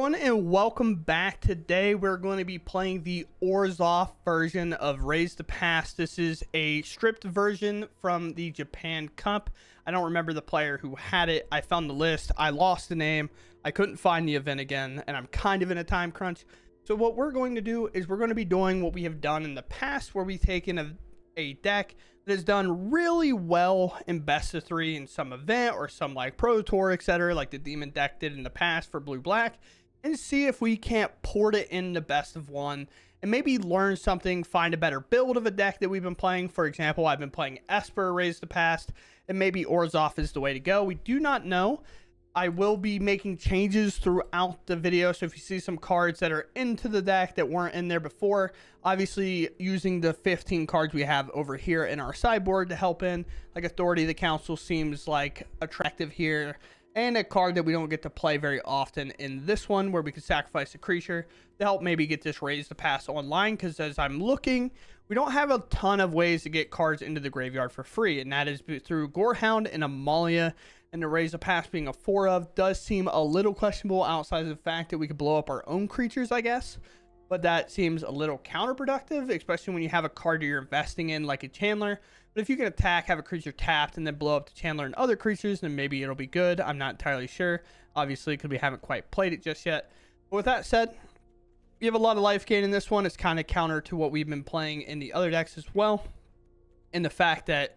everyone, and welcome back. Today we're going to be playing the Orzhov version of Raise the Pass. This is a stripped version from the Japan Cup. I don't remember the player who had it. I found the list, I lost the name, I couldn't find the event again, and I'm kind of in a time crunch. So what we're going to do is we're going to be doing what we have done in the past, where we've taken a deck that has done really well in best of 3 in some event or some like Pro Tour, etc., like the Demon deck did in the past for blue black, and see if we can't port it into best of 1 and maybe learn something, find a better build of a deck that we've been playing. For example, I've been playing Esper Raise the Past, and maybe Orzhov is the way to go. We do not know. I will be making changes throughout the video, so if you see some cards that are into the deck that weren't in there before, obviously using the 15 cards we have over here in our sideboard to help in, like Authority of the Council seems like attractive here, and a card that we don't get to play very often in this one, where we can sacrifice a creature to help maybe get this Raise the Pass online, because as I'm looking, we don't have a ton of ways to get cards into the graveyard for free, and that is through Gorehound and Amalia. And the Raise the Pass being a 4 of does seem a little questionable outside of the fact that we could blow up our own creatures, I guess. But that seems a little counterproductive, especially when you have a card that you're investing in like a Chandler. But if you can attack, have a creature tapped, and then blow up the Chandler and other creatures, then maybe it'll be good. I'm not entirely sure, obviously, because we haven't quite played it just yet. But with that said, you have a lot of life gain in this one. It's kind of counter to what we've been playing in the other decks as well. And the fact that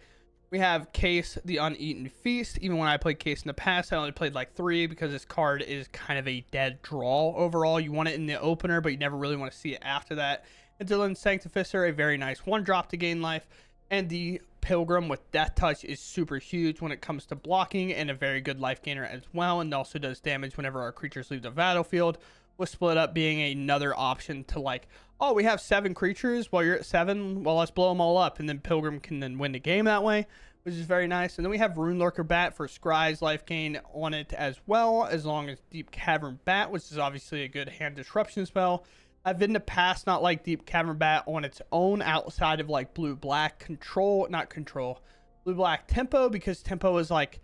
we have Case, the Uneaten Feast. Even when I played Case in the past, I only played like 3 because this card is kind of a dead draw overall. You want it in the opener, but you never really want to see it after that. Hinterland Sanctifier, a very nice 1-drop to gain life. And the Pilgrim with Death Touch is super huge when it comes to blocking, and a very good life gainer as well, and also does damage whenever our creatures leave the battlefield, with Split Up being another option to like, oh, we have 7 creatures, well, you're at 7, well, let's blow them all up, and then Pilgrim can then win the game that way, which is very nice. And then we have Ruin-Lurker Bat for Scry's life gain on it as well, as long as Deep-Cavern Bat, which is obviously a good hand disruption spell. I've in the past not like Deep-Cavern Bat on its own outside of like blue-black control, not control, blue-black tempo, because tempo is like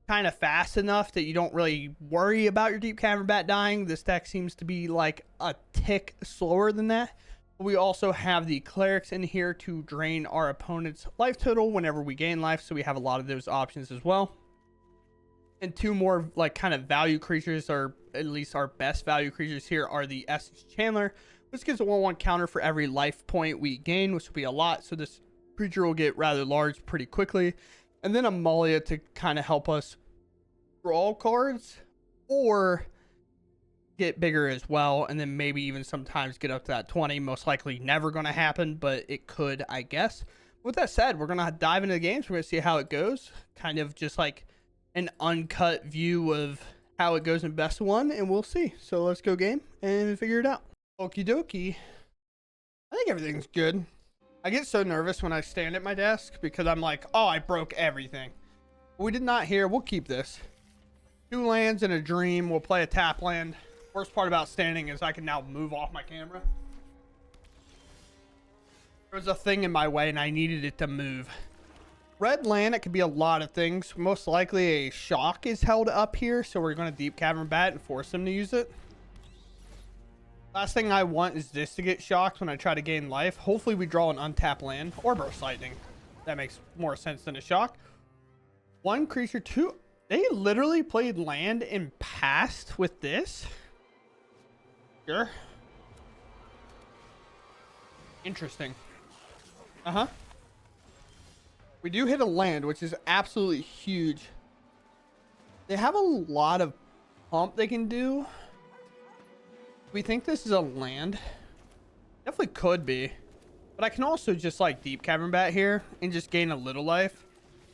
kind of fast enough that you don't really worry about your Deep-Cavern Bat dying. This deck seems to be like a tick slower than that. We also have the clerics in here to drain our opponent's life total whenever we gain life, so we have a lot of those options as well. And 2 more like kind of value creatures, or at least our best value creatures here, are the Essence Chandler, which gives a 1/1 counter for every life point we gain, which will be a lot, so this creature will get rather large pretty quickly. And then Amalia to kind of help us draw cards or get bigger as well, and then maybe even sometimes get up to that 20. Most likely never going to happen, but it could, I guess. With that said, we're going to dive into the games. We're going to see how it goes, kind of just like an uncut view of how it goes in best of 1, and we'll see. So let's go game and figure it out. Okie dokie. I think everything's good. I get so nervous when I stand at my desk because I'm like, oh, I broke everything. We did not here. We'll keep this. 2 lands and a dream. We'll play a tap land. Worst part about standing is I can now move off my camera. There was a thing in my way and I needed it to move. Red land, it could be a lot of things. Most likely a shock is held up here, so we're going to Deep-Cavern Bat and force them to use it. Last thing I want is this to get shocked when I try to gain life. Hopefully we draw an untapped land or Burst Lightning. That makes more sense than a shock. 1 creature, 2. They literally played land in past with this. Sure. Interesting. We do hit a land, which is absolutely huge. They have a lot of pump they can do. We think this is a land. Definitely could be. But I can also just like Deep-Cavern Bat here and just gain a little life.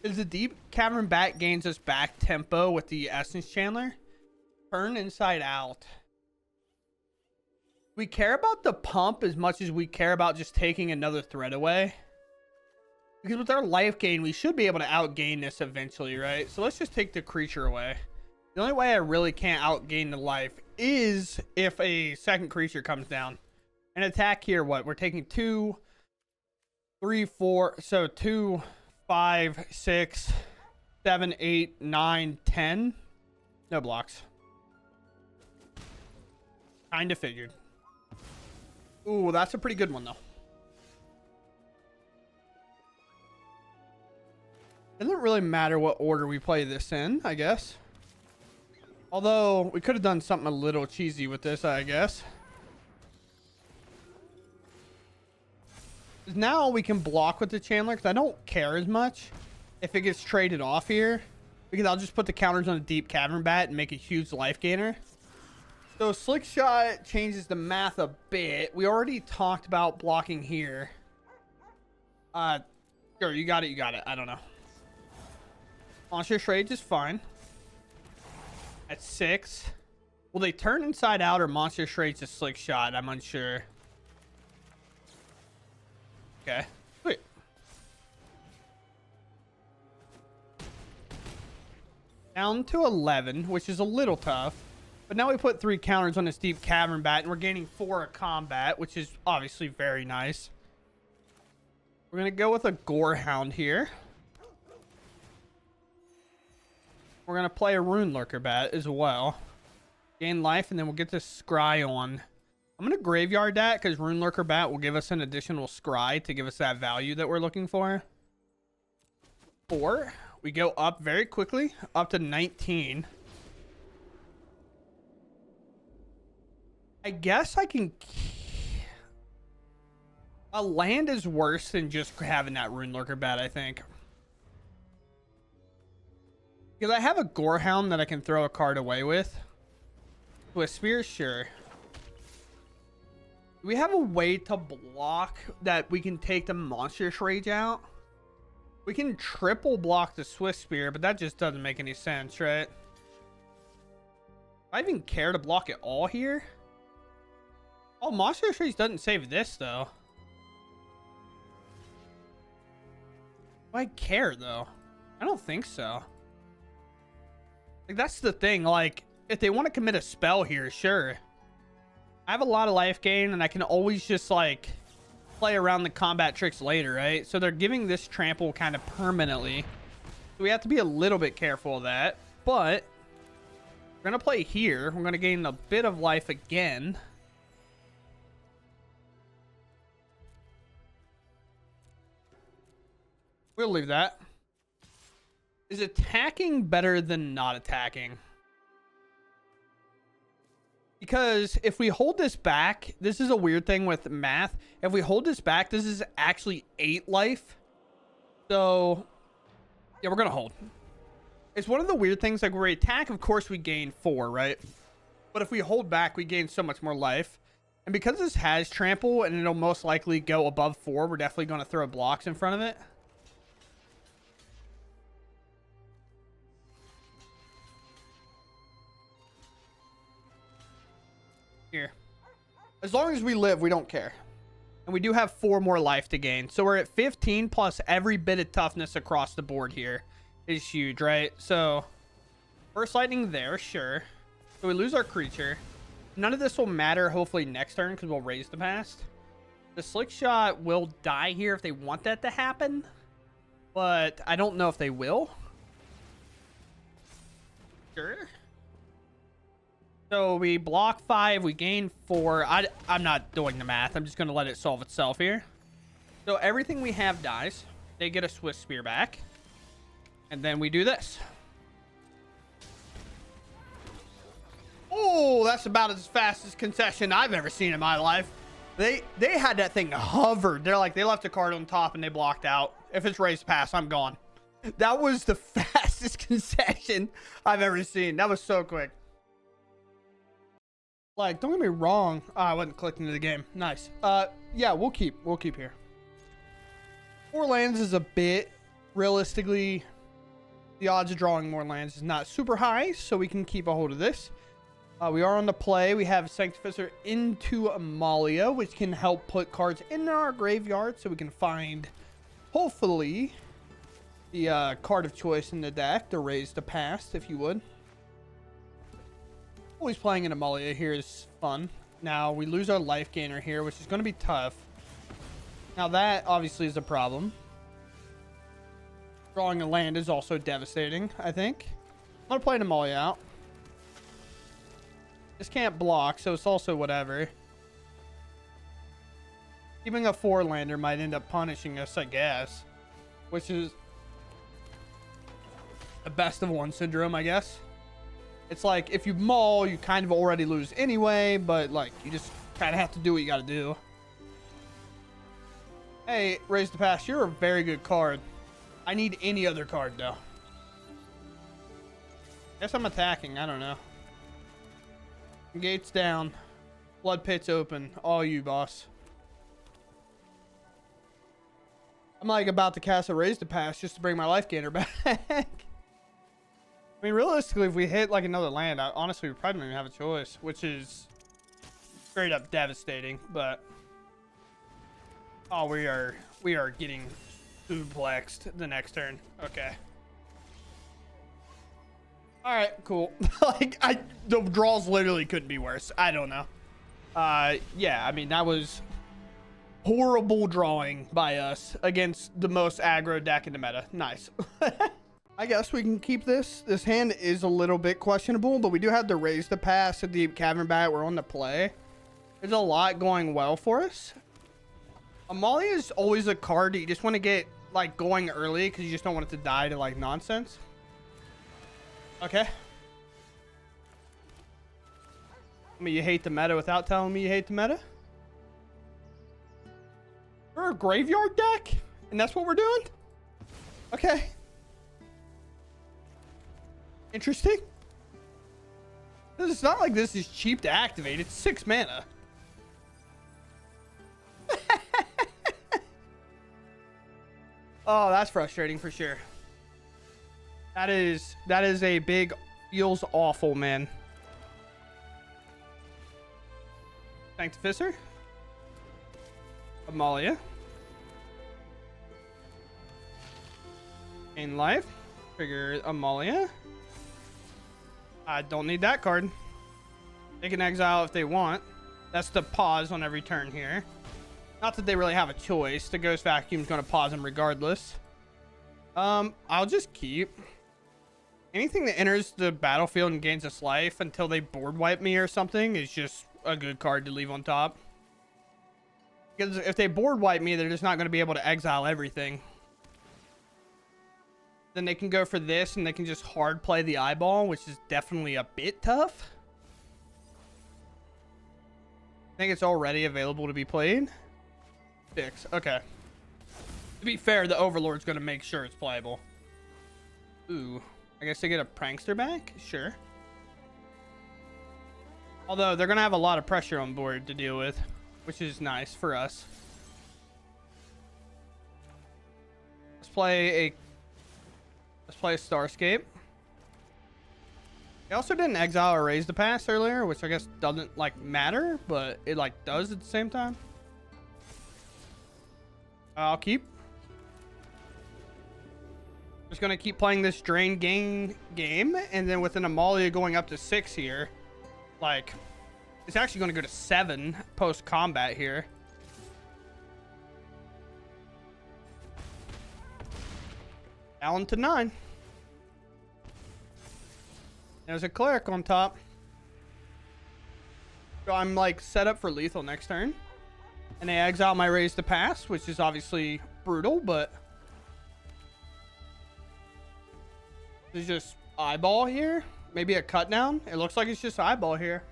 Because the Deep-Cavern Bat gains us back tempo with the Essence Chandler. Turn inside out. We care about the pump as much as we care about just taking another threat away. Because with our life gain, we should be able to outgain this eventually, right? So let's just take the creature away. The only way I really can't outgain the life is if a second creature comes down. An attack here, what? We're taking 2, 3, 4. So 2, 5, 6, 7, 8, 9, 10. No blocks. Kind of figured. Ooh, that's a pretty good one, though. Doesn't really matter what order we play this in, I guess. Although, we could have done something a little cheesy with this, I guess. Now we can block with the Chandler, because I don't care as much if it gets traded off here. Because I'll just put the counters on a Deep-Cavern Bat and make a huge life gainer. So Slick Shot changes the math a bit. We already talked about blocking here. Sure, you got it. I don't know. Monstrous Rage is fine. At 6. Will they turn Inside Out or Monstrous Rage to Slick Shot? I'm unsure. Okay. Sweet. Down to 11, which is a little tough. But now we put 3 counters on this Deep-Cavern Bat, and we're gaining 4 at combat, which is obviously very nice. We're going to go with a Gorehound here. We're going to play a Ruin-Lurker Bat as well. Gain life, and then we'll get this Scry on. I'm going to graveyard that, because Ruin-Lurker Bat will give us an additional Scry to give us that value that we're looking for. 4. We go up very quickly, up to 19. I guess I can... A land is worse than just having that Ruin-Lurker Bat, I think. Because I have a Gorehound that I can throw a card away with. With Spear, sure. Do we have a way to block that we can take the Monstrous Rage out? We can triple block the Swift Spear, but that just doesn't make any sense, right? Do I even care to block it all here? Oh, Monstrous Rage doesn't save this, though. Do I care, though? I don't think so. Like, that's the thing. Like, if they want to commit a spell here, sure. I have a lot of life gain, and I can always just, like, play around the combat tricks later, right? So they're giving this trample kind of permanently. So we have to be a little bit careful of that. But we're going to play here. We're going to gain a bit of life again. We'll leave that. Is attacking better than not attacking? Because if we hold this back, this is a weird thing with math. If we hold this back, this is actually 8 life. So, yeah, we're going to hold. It's one of the weird things. Like, where we attack, of course, we gain 4, right? But if we hold back, we gain so much more life. And because this has trample, and it'll most likely go above 4, we're definitely going to throw blocks in front of it. Here. As long as we live, we don't care. And we do have 4 more life to gain. So we're at 15 plus every bit of toughness across the board here is huge, right? So first lightning there, sure. So we lose our creature. None of this will matter hopefully next turn because we'll raise the past. The Slick Shot will die here if they want that to happen. But I don't know if they will. Sure. So we block 5, we gain 4. I'm not doing the math. I'm just going to let it solve itself here. So everything we have dies. They get a Swift Spear back. And then we do this. Oh, that's about as fast as concession I've ever seen in my life. They had that thing hovered. They're like, they left a card on top and they blocked out. If it's raised past, I'm gone. That was the fastest concession I've ever seen. That was so quick. Like, don't get me wrong. Oh, I wasn't clicked into the game. Nice. Yeah, we'll keep here. 4 lands is a bit, realistically, the odds of drawing more lands is not super high, so we can keep a hold of this. We are on the play. We have Sanctifier into Amalia, which can help put cards in our graveyard so we can find, hopefully, the card of choice in the deck to raise the past, if you would. Always playing an Amalia here is fun. Now, we lose our life gainer here, which is going to be tough. Now, that obviously is a problem. Drawing a land is also devastating, I think. I'm going to play an Amalia out. This can't block, so it's also whatever. Keeping a 4-lander might end up punishing us, I guess. Which is a best of one syndrome, I guess. It's like, if you maul, you kind of already lose anyway, but, like, you just kind of have to do what you got to do. Hey, Raise the Pass, you're a very good card. I need any other card, though. Guess I'm attacking. I don't know. Gates down. Blood pits open. All you, boss. I'm like about to cast a Raise the Pass just to bring my life gainer back. I mean, realistically, if we hit like another land, honestly, we probably don't even have a choice, which is straight up devastating. But oh, we are getting suplexed the next turn. Okay. All right, cool. Like, the draws literally couldn't be worse. I don't know. Yeah, I mean, that was horrible drawing by us against the most aggro deck in the meta. Nice. I guess we can keep this. This hand is a little bit questionable, but we do have to Raise the Pass, a Deep-Cavern Bat. We're on the play. There's a lot going well for us. Amalia is always a card that you just want to get, like, going early because you just don't want it to die to, like, nonsense. Okay. I mean, you hate the meta without telling me you hate the meta? We're a graveyard deck? And that's what we're doing? Okay. Interesting. It's not like this is cheap to activate. It's 6 mana. Oh, that's frustrating for sure. That is a big, feels awful, man. Sanctifier. Amalia. In life. Trigger Amalia. I don't need that card. They can exile if they want. That's the pause on every turn here. Not that they really have a choice. The Ghost Vacuum's going to pause them regardless. I'll just keep. Anything that enters the battlefield and gains us life until they board wipe me or something is just a good card to leave on top. Because if they board wipe me, they're just not going to be able to exile everything. Then they can go for this and they can just hard play the eyeball, which is definitely a bit tough. I think it's already available to be played. 6. Okay. To be fair, the Overlord's going to make sure it's playable. Ooh. I guess they get a Prankster back? Sure. Although, they're going to have a lot of pressure on board to deal with, which is nice for us. Let's play a Starscape. They also didn't exile or Raise the Pass earlier, which I guess doesn't, like, matter, but it, like, does at the same time. I'll keep. Just going to keep playing this drain game, and then with an Amalia going up to 6 here, like, it's actually going to go to 7 post-combat here. Down to 9. There's a Cleric on top. So I'm, like, set up for lethal next turn. And they exile my Raise the Pass, which is obviously brutal, but there's just eyeball here. Maybe a cut down. It looks like it's just eyeball here.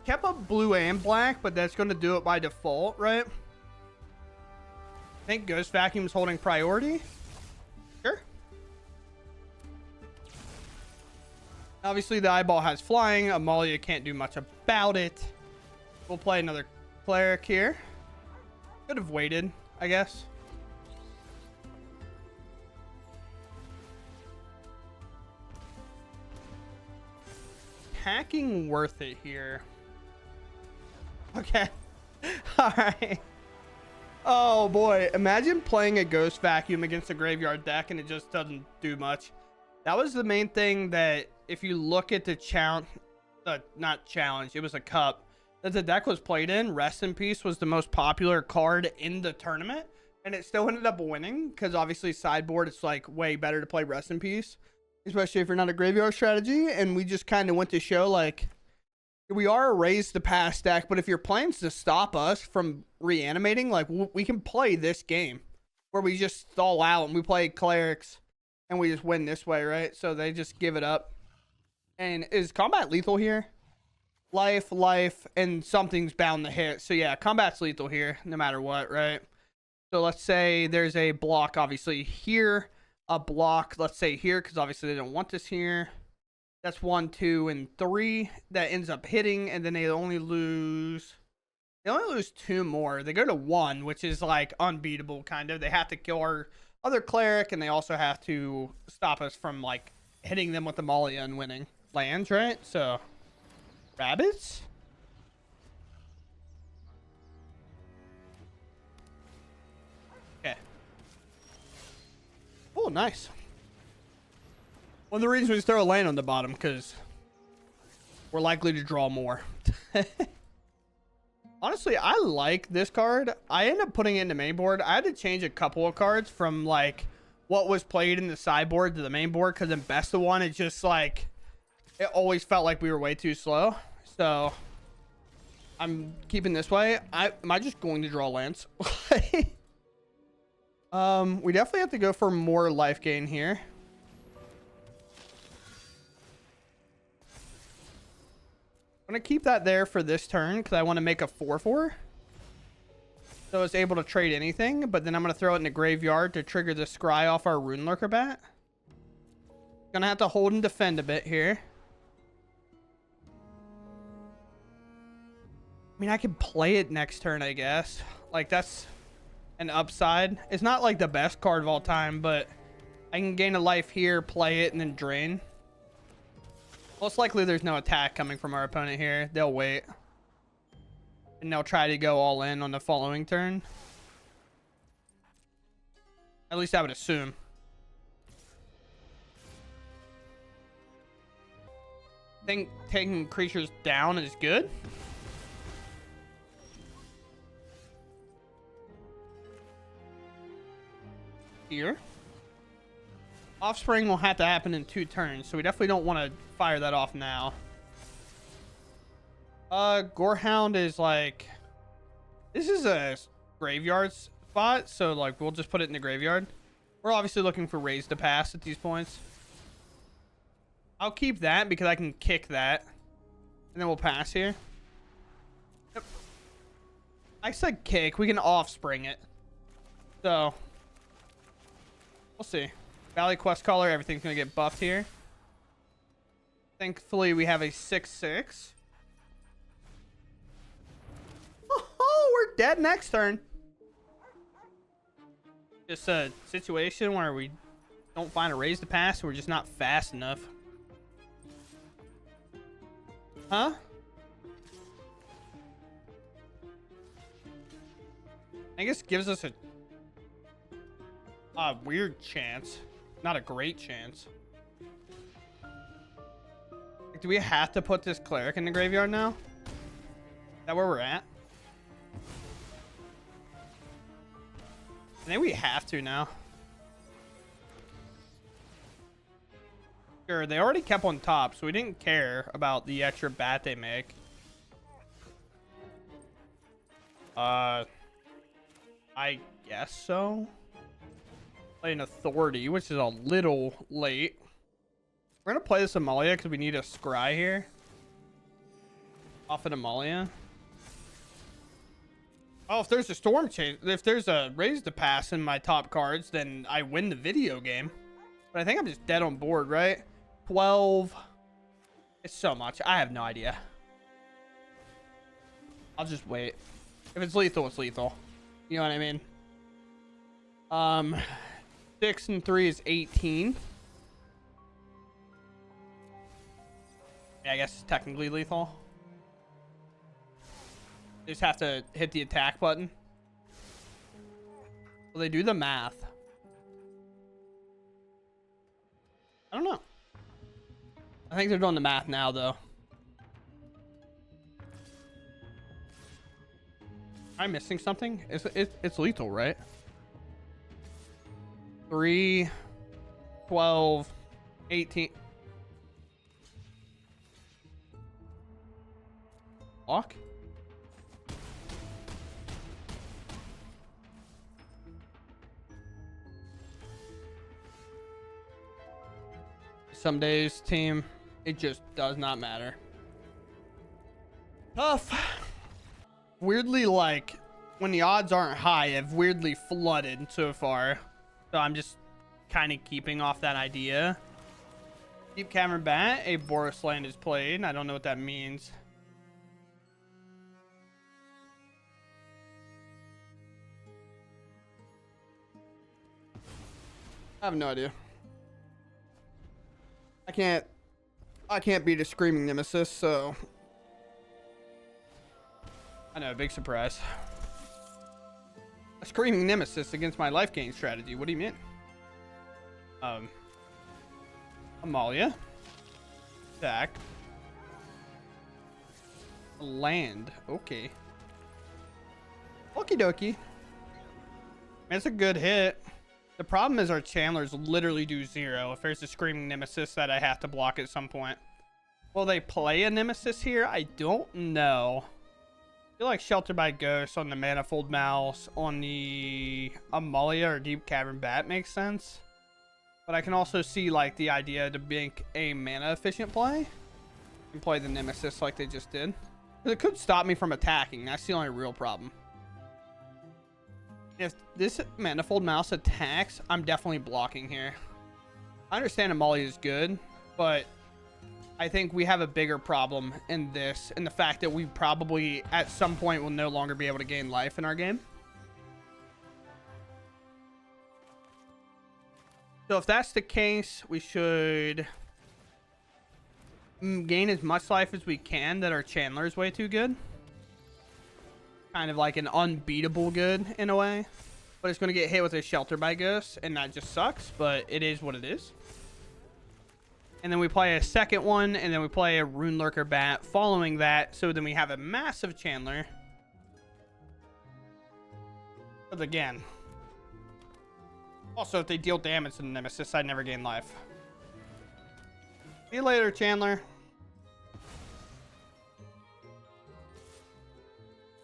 Kept up blue and black, but that's going to do it by default, right? I think Ghost Vacuum's holding priority. Sure. Obviously, the eyeball has flying. Amalia can't do much about it. We'll play another Cleric here. Could have waited, I guess. Hacking worth it here. Okay. All right. Oh boy, imagine playing a Ghost Vacuum against a graveyard deck and it just doesn't do much. That was the main thing that if you look at the not challenge, it was a cup that the deck was played in. Rest in Peace was the most popular card in the tournament, and it still ended up winning because obviously sideboard it's like way better to play Rest in Peace. especially if you're not a graveyard strategy. And we just kind of went to show, like, we are a raise the pass deck, but if your plan's to stop us from reanimating, like, we can play this game where we just stall out and we play clerics and we just win this way, right? So they just give it up. And is combat lethal here? Life, and something's bound to hit. So yeah, combat's lethal here, no matter what, right? So let's say there's a block, obviously here, a block, let's say here, because obviously they don't want this here. That's 1, 2, and 3 that ends up hitting, and then they only lose 2 more. They go to 1, which is like unbeatable, kind of. They have to kill our other cleric, and they also have to stop us from like hitting them with Amalia and winning lands, right? So rabbits. Okay. Oh, nice. One of the reasons we throw a land on the bottom, because we're likely to draw more. Honestly, I like this card. I ended up putting it in the main board. I had to change a couple of cards from like what was played in the sideboard to the main board, because in best of one, it just like, it always felt like we were way too slow. So I'm keeping this way. Am I just going to draw lands? We definitely have to go for more life gain here. I'm going to keep that there for this turn because I want to make a 4/4. So it's able to trade anything, but then I'm going to throw it in the graveyard to trigger the scry off our Ruin-Lurker Bat. Going to have to hold and defend a bit here. I mean, I can play it next turn, I guess. Like, that's an upside. It's not like the best card of all time, but I can gain a life here, play it, and then drain. Most likely there's no attack coming from our opponent here. They'll wait. And they'll try to go all in on the following turn. At least I would assume. I think taking creatures down is good. Here. Offspring will have to happen in 2 turns, so we definitely don't want to fire that off now. Gorehound is like, this is a graveyard spot, so like we'll just put it in the graveyard. We're obviously looking for raise to pass at these points. I'll keep that because I can kick that, and then we'll pass here. Yep. I said kick. We can offspring it, so we'll see. Valley Quest Caller, everything's going to get buffed here. Thankfully, we have a 6/6. Oh, we're dead next turn. Just a situation where we don't find a raise to pass. We're just not fast enough. Huh? I guess it gives us a weird chance. Not a great chance. Like, do we have to put this cleric in the graveyard now? Is that where we're at? I think we have to now. Sure, they already kept on top, so we didn't care about the extra bat they make. I guess so. Play an authority, which is a little late. We're gonna play this Amalia because we need a scry here. Off an Amalia. Oh, if there's a storm change, if there's a raise to pass in my top cards, then I win the video game. But I think I'm just dead on board, right? 12. It's so much. I have no idea. I'll just wait. If it's lethal, it's lethal. You know what I mean? 6 and 3 is 18. Yeah, I guess it's technically lethal. They just have to hit the attack button. Will they do the math? I don't know. I think they're doing the math now, though. Am I missing something? It's lethal, right? 3, 12, 18. Block. Some days, team, it just does not matter. Tough. Weirdly, like, when the odds aren't high, I've weirdly flooded so far. So I'm just kind of keeping off that idea. Deep-Cavern Bat, a Boros land is played. I don't know what that means. I have no idea. I can't beat a Screaming Nemesis, so I know, big surprise. A Screaming Nemesis against my life gain strategy. What do you mean? Amalia. Attack. Land. Okay. Okie dokie. It's a good hit. The problem is our Chandlers literally do 0 if there's a Screaming Nemesis that I have to block at some point. Will they play a Nemesis here? I don't know. I feel like Shelter by Ghost on the Manifold Mouse on the Amalia or Deep-Cavern Bat makes sense. But I can also see like the idea to make a mana efficient play and play the Nemesis like they just did. It could stop me from attacking. That's the only real problem. If this Manifold Mouse attacks, I'm definitely blocking here. I understand Amalia is good, but I think we have a bigger problem in this, and the fact that we probably at some point will no longer be able to gain life in our game. So if that's the case, we should gain as much life as we can. That our Chandler is way too good. Kind of like an unbeatable good in a way. But it's going to get hit with a Shelter by Ghost, and that just sucks, but it is what it is. And then we play a second one, and then we play a Ruin-Lurker Bat following that. So then we have a massive Chandler. But again, also if they deal damage to the Nemesis, I never gain life. See you later, Chandler.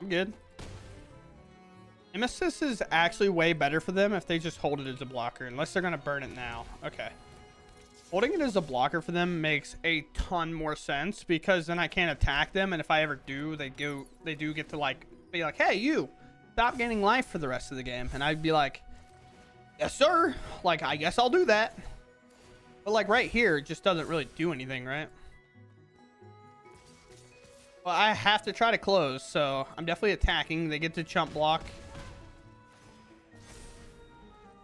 I'm good. Nemesis is actually way better for them if they just hold it as a blocker, unless they're going to burn it now. Okay. Holding it as a blocker for them makes a ton more sense, because then I can't attack them, and if I ever do, they do get to like be like, hey, you, stop gaining life for the rest of the game. And I'd be like, yes, sir. Like, I guess I'll do that. But like right here, it just doesn't really do anything, right? Well, I have to try to close, so I'm definitely attacking. They get to chump block.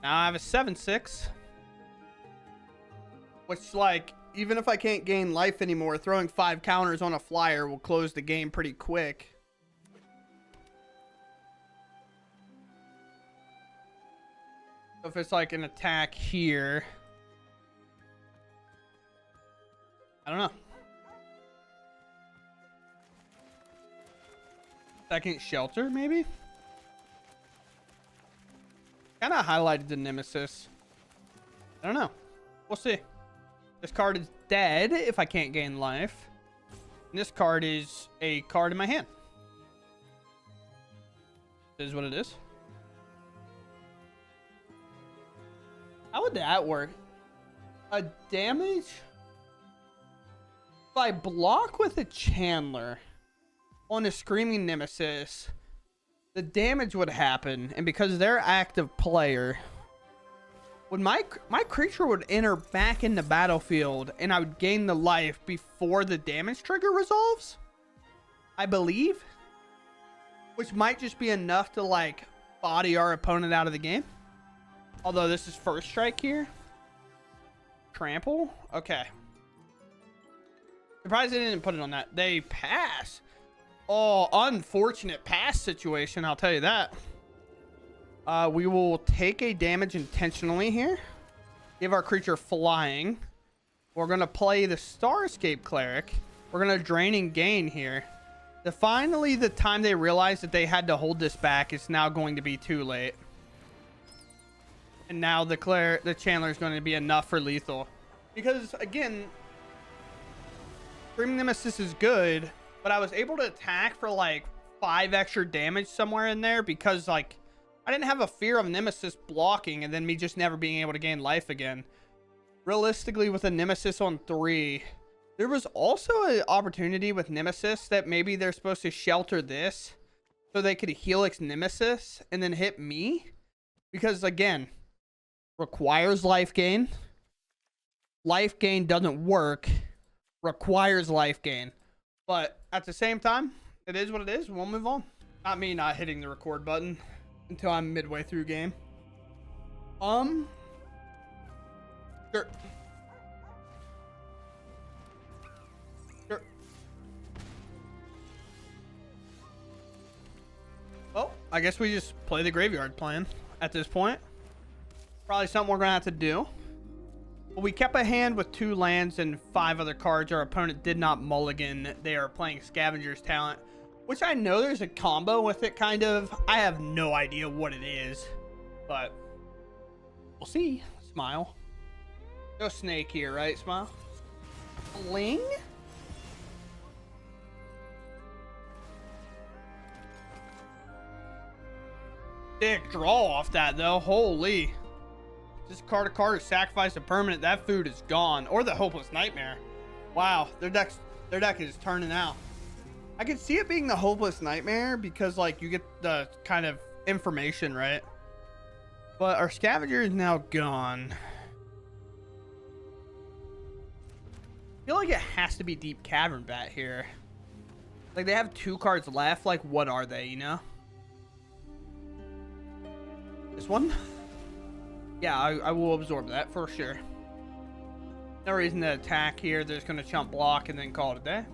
Now I have a 7/6. Which, like, even if I can't gain life anymore, throwing 5 counters on a flyer will close the game pretty quick. So if it's like an attack here, I don't know. Second Shelter, maybe? Kind of highlighted the Nemesis. I don't know. We'll see. This card is dead if I can't gain life. And this card is a card in my hand. This is what it is. How would that work? A damage? If I block with a Chandler on a Screaming Nemesis, the damage would happen, and because they're active player, when my creature would enter back in the battlefield and I would gain the life before the damage trigger resolves, I believe, which might just be enough to like body our opponent out of the game. Although this is first strike here. Trample. Okay. Surprised they didn't put it on that. They pass. Oh, unfortunate pass situation, I'll tell you that. We will take a damage intentionally here. Give our creature flying. We're going to play the Starscape Cleric. We're going to drain and gain here. Finally, the time they realized that they had to hold this back is now going to be too late. And now the Chandler is going to be enough for lethal. Because again, Screaming Nemesis is good, but I was able to attack for like 5 extra damage somewhere in there because like I didn't have a fear of Nemesis blocking and then me just never being able to gain life again. Realistically, with a Nemesis on 3, there was also an opportunity with Nemesis that maybe they're supposed to shelter this so they could Helix Nemesis and then hit me. Because again, requires life gain. Life gain doesn't work. Requires life gain. But at the same time, it is what it is. We'll move on. Not me not hitting the record button until I'm midway through game. Sure. Sure. Well, I guess we just play the graveyard plan at this point. Probably something we're gonna have to do. Well, we kept a hand with 2 lands and 5 other cards. Our opponent did not mulligan. They are playing Scavenger's Talent, which I know there's a combo with it, kind of. I have no idea what it is, but we'll see. Smile. No snake here, right, Smile? Bling? Sick draw off that, though. Holy. Discard a card or sacrifice a permanent. That food is gone. Or the Hopeless Nightmare. Wow, their deck is turning out. I could see it being the Hopeless Nightmare because, like, you get the kind of information, right? But our Scavenger is now gone. I feel like it has to be Deep-Cavern Bat here. Like, they have 2 cards left. Like, what are they, you know? This one? Yeah, I will absorb that for sure. No reason to attack here. They're just going to chump block and then call it a day.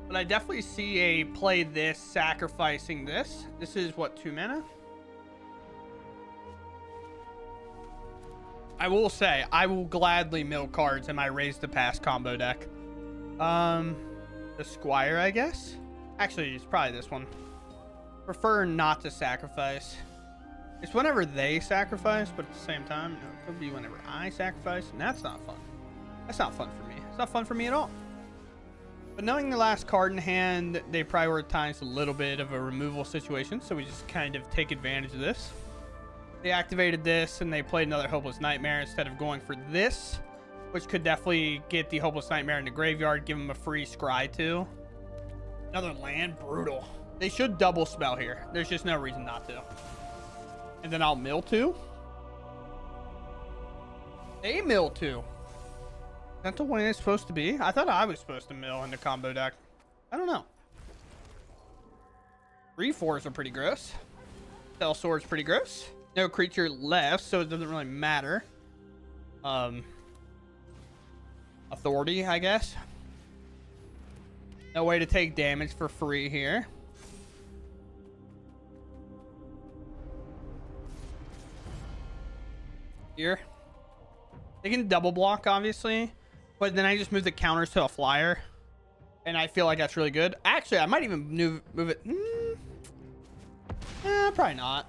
But I definitely see a play this, sacrificing this. This is, what, 2 mana? I will say, I will gladly mill cards in my Raise to Pass combo deck. The Squire, I guess? Actually, it's probably this one. Prefer not to sacrifice. It's whenever they sacrifice, but at the same time, no, it could be whenever I sacrifice, and that's not fun. That's not fun for me. It's not fun for me at all. But knowing the last card in hand, they prioritize a little bit of a removal situation, so we just kind of take advantage of this. They activated this, and they played another Hopeless Nightmare instead of going for this, which could definitely get the Hopeless Nightmare in the graveyard, give them a free scry too. Another land, brutal. They should double spell here. There's just no reason not to. And then I'll mill 2. They mill 2. Is that the way it's supposed to be? I thought I was supposed to mill in the combo deck. I don't know. 3/4s are pretty gross. Spell Sword's pretty gross. No creature left, so it doesn't really matter. Authority, I guess. No way to take damage for free here. Here. They can double block, obviously, but then I just move the counters to a flyer, and I feel like that's really good. Actually, I might even move it. Probably not.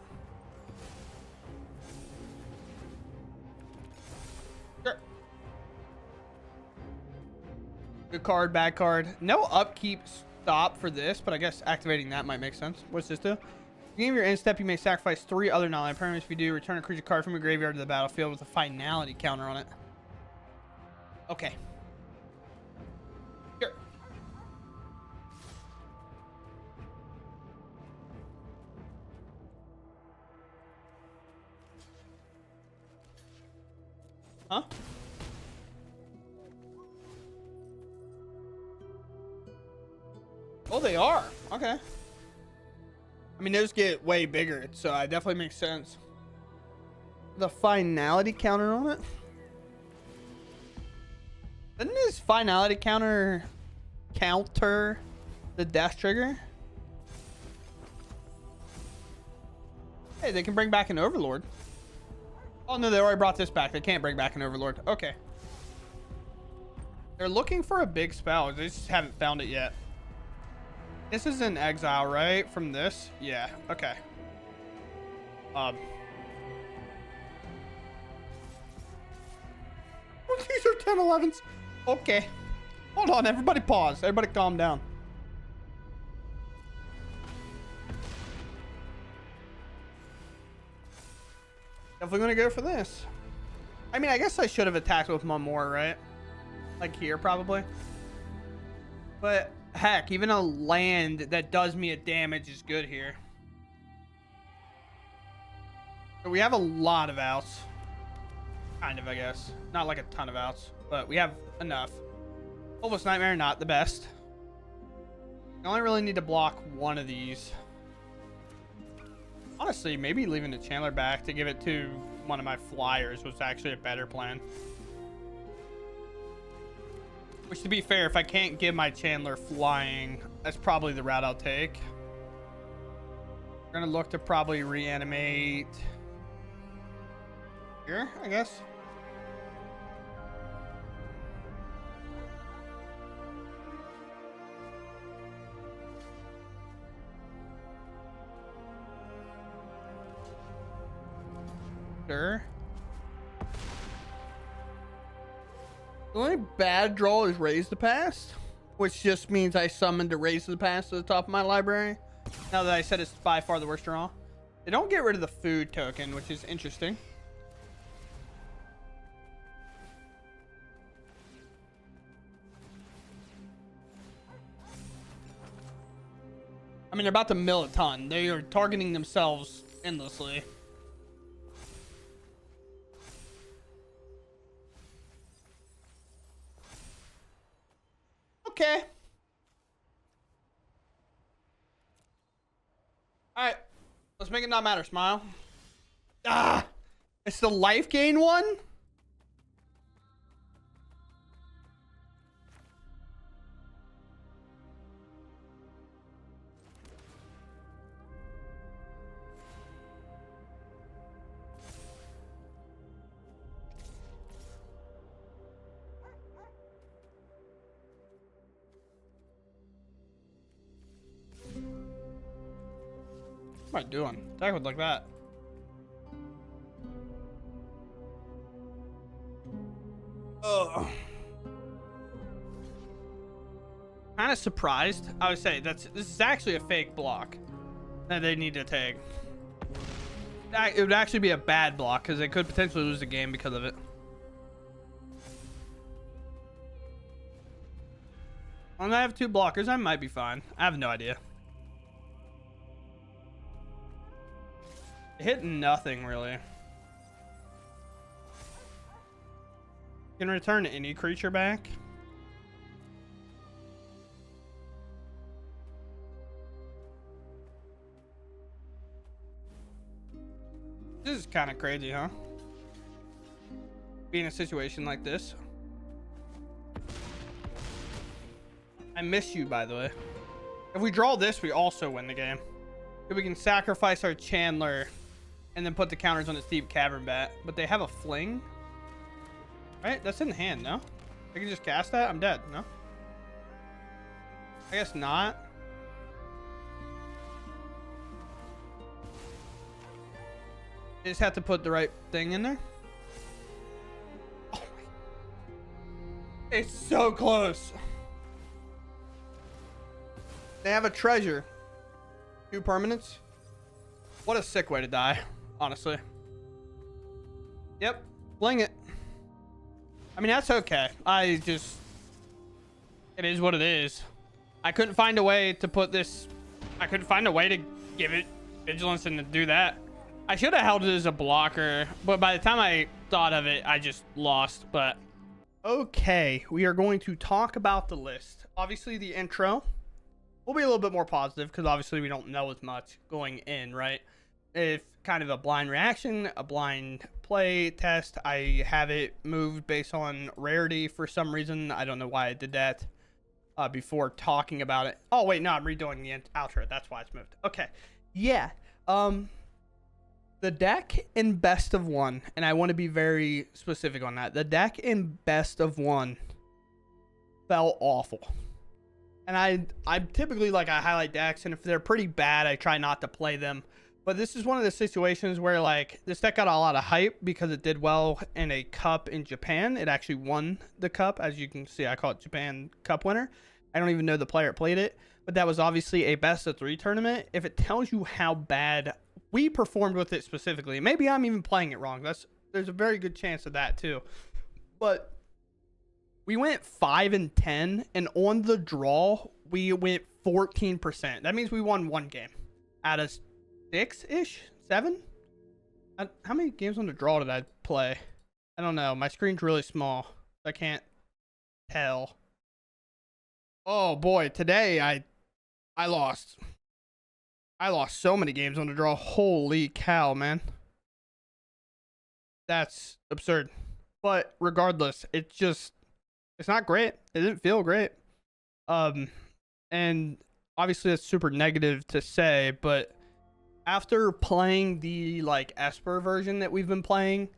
Sure. Good card, bad card. No upkeep stop for this, but I guess activating that might make sense. What's this do? Beginning of your end step, you may sacrifice 3 other non-land permanents. If you do, return a creature card from your graveyard to the battlefield with a finality counter on it. Okay. Sure. Huh? Oh, they are. Okay. I mean, those get way bigger, so it definitely makes sense. The finality counter on it? Doesn't this finality counter the death trigger? Hey, they can bring back an Overlord. Oh, no, they already brought this back. They can't bring back an Overlord. Okay. They're looking for a big spell. They just haven't found it yet. This is in exile, right? From this? Yeah, okay. These are 10-11s. Okay. Hold on, everybody pause. Everybody calm down. Definitely gonna go for this. I mean, I guess I should have attacked with one more, right? Like here, probably. But heck, even a land that does me a damage is good here. So we have a lot of outs. Kind of, I guess. Not like a ton of outs, but we have enough. Hopeless Nightmare, not the best. I only really need to block one of these. Honestly, maybe leaving the Chandler back to give it to one of my flyers was actually a better plan. Which, to be fair, if I can't give my Chandler flying, that's probably the route I'll take. We're gonna look to probably reanimate here, I guess. Sure. The only bad draw is Raise the Past, which just means I summoned a Raise the Past to the top of my library. Now that I said it's by far the worst draw. They don't get rid of the food token, which is interesting. I mean, they're about to mill a ton. They are targeting themselves endlessly. Okay. Alright. Let's make it not matter, Smile. Ah! It's the life gain one? What am I doing? Attack with like that. Ugh. Kind of surprised. I would say this is actually a fake block that they need to take. It would actually be a bad block because they could potentially lose the game because of it. When I have two blockers, I might be fine. I have no idea. Hit nothing really. Can return any creature back. This is kind of crazy, huh? Be in a situation like this. I miss you, by the way. If we draw this, we also win the game. If we can sacrifice our Chandler and then put the counters on its Deep-Cavern Bat. But they have a fling. Right? That's in the hand, no? I can just cast that? I'm dead, no? I guess not. You just have to put the right thing in there. Oh my. It's so close. They have a treasure. 2 permanents. What a sick way to die, honestly. Yep, fling it. I mean, that's okay. It is what it is. I couldn't find a way to put this. I couldn't find a way to give it vigilance and to do that. I should have held it as a blocker, but by the time I thought of it, I just lost. But okay, we are going to talk about the list. Obviously, the intro will be a little bit more positive because obviously we don't know as much going in, right? If kind of a blind reaction, a blind play test. I have it moved based on rarity for some reason. I don't know why I did that before talking about it. Oh wait, no, I'm redoing the outro. That's why it's moved. Okay, yeah. The deck in best of one, and I want to be very specific on that. The deck in best of one felt awful. And I typically, like, I highlight decks, and if they're pretty bad, I try not to play them. But this is one of the situations where like this deck got a lot of hype because it did well in a cup in Japan. It actually won the cup. As you can see, I call it Japan Cup winner. I don't even know the player played it, but that was obviously a best of 3 tournament. If it tells you how bad we performed with it specifically, maybe I'm even playing it wrong. There's a very good chance of that too. But we went 5-10, and on the draw, we went 14%. That means we won 1 game out of 6-ish? 7? How many games on the draw did I play? I don't know. My screen's really small. I can't tell. Oh boy, today I lost. I lost so many games on the draw. Holy cow, man. That's absurd. But regardless, it's not great. It didn't feel great. And obviously that's super negative to say, but after playing the like Esper version that we've been playing,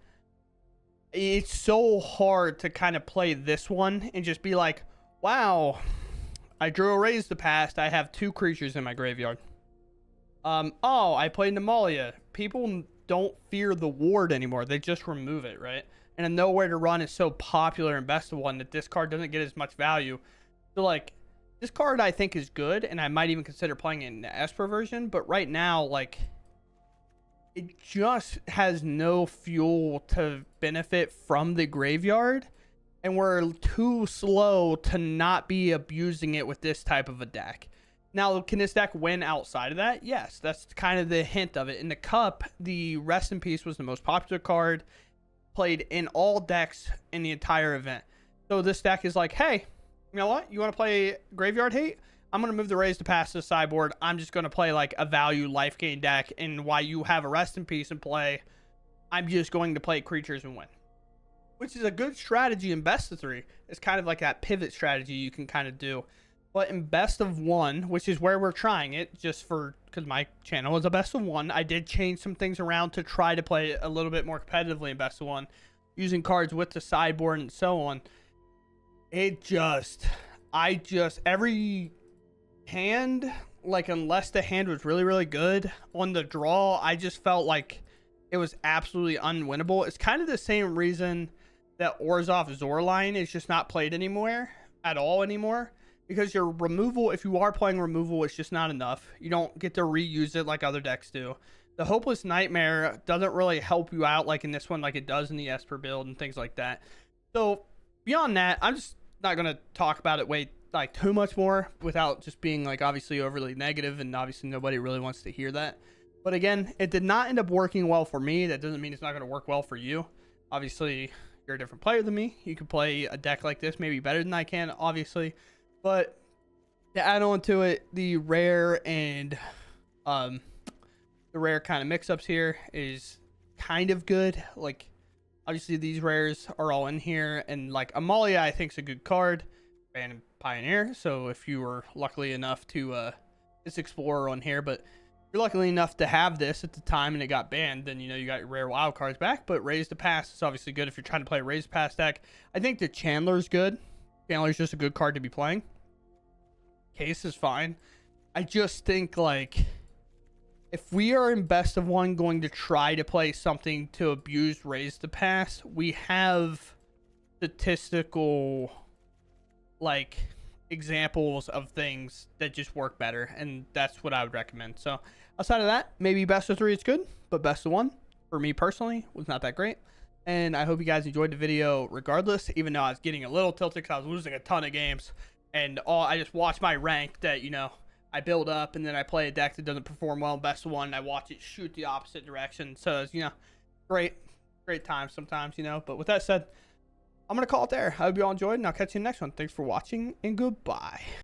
it's so hard to kind of play this one and just be like, wow, I drew a Raise the Past. I have 2 creatures in my graveyard. Oh, I played an Amalia. People don't fear the ward anymore. They just remove it, right? And a Nowhere to Run is so popular in Best of 1 that this card doesn't get as much value. So like, this card I think is good, and I might even consider playing it in the Esper version, but right now, like, it just has no fuel to benefit from the graveyard, and we're too slow to not be abusing it with this type of a deck. Now, can this deck win outside of that? Yes, that's kind of the hint of it. In the Cup, the Rest in Peace was the most popular card, played in all decks in the entire event. So this deck is like, hey, you know what? You want to play Graveyard Hate? I'm going to move the Raise to Pass to the sideboard. I'm just going to play like a value life gain deck. And while you have a Rest in Peace in play, I'm just going to play creatures and win. Which is a good strategy in Best of 3. It's kind of like that pivot strategy you can kind of do. But in Best of 1, which is where we're trying it, just because my channel is a Best of 1, I did change some things around to try to play it a little bit more competitively in Best of 1, using cards with the sideboard and so on. Every hand, like, unless the hand was really, really good on the draw, I just felt like it was absolutely unwinnable. It's kind of the same reason that Orzhov Zorline is just not played anymore at all anymore. Because your removal, if you are playing removal, it's just not enough. You don't get to reuse it like other decks do. The Hopeless Nightmare doesn't really help you out like in this one, like it does in the Esper build and things like that. So beyond that, I'm just not going to talk about it too much more without just being like obviously overly negative, and obviously nobody really wants to hear that. But again, it did not end up working well for me. That doesn't mean it's not going to work well for you. Obviously, you're a different player than me. You can play a deck like this maybe better than I can, obviously. But to add on to it, the rare and the rare kind of mix-ups here is kind of good. Like, obviously these rares are all in here, and like Amalia I think is a good card, and Pioneer. So if you were luckily enough to this Explorer on here, but if you're lucky enough to have this at the time and it got banned, then you know you got your rare wild cards back. But Raise to Pass is obviously good if you're trying to play a Raise to Pass deck. I think the Chandler's good. Chandler's just a good card to be playing. Case is fine. I just think like if we are in Best of 1 going to try to play something to abuse Raise to Pass, we have statistical like examples of things that just work better, and that's what I would recommend. So outside of that, maybe Best of 3 is good, but Best of 1 for me personally was not that great. And I hope you guys enjoyed the video regardless, even though I was getting a little tilted because I was losing a ton of games. And I just watch my rank that, you know, I build up, and then I play a deck that doesn't perform well in Best of 1, and I watch it shoot the opposite direction. So it's, you know, great time sometimes, you know. But with that said, I'm going to call it there. I hope you all enjoyed, and I'll catch you in the next one. Thanks for watching, and goodbye.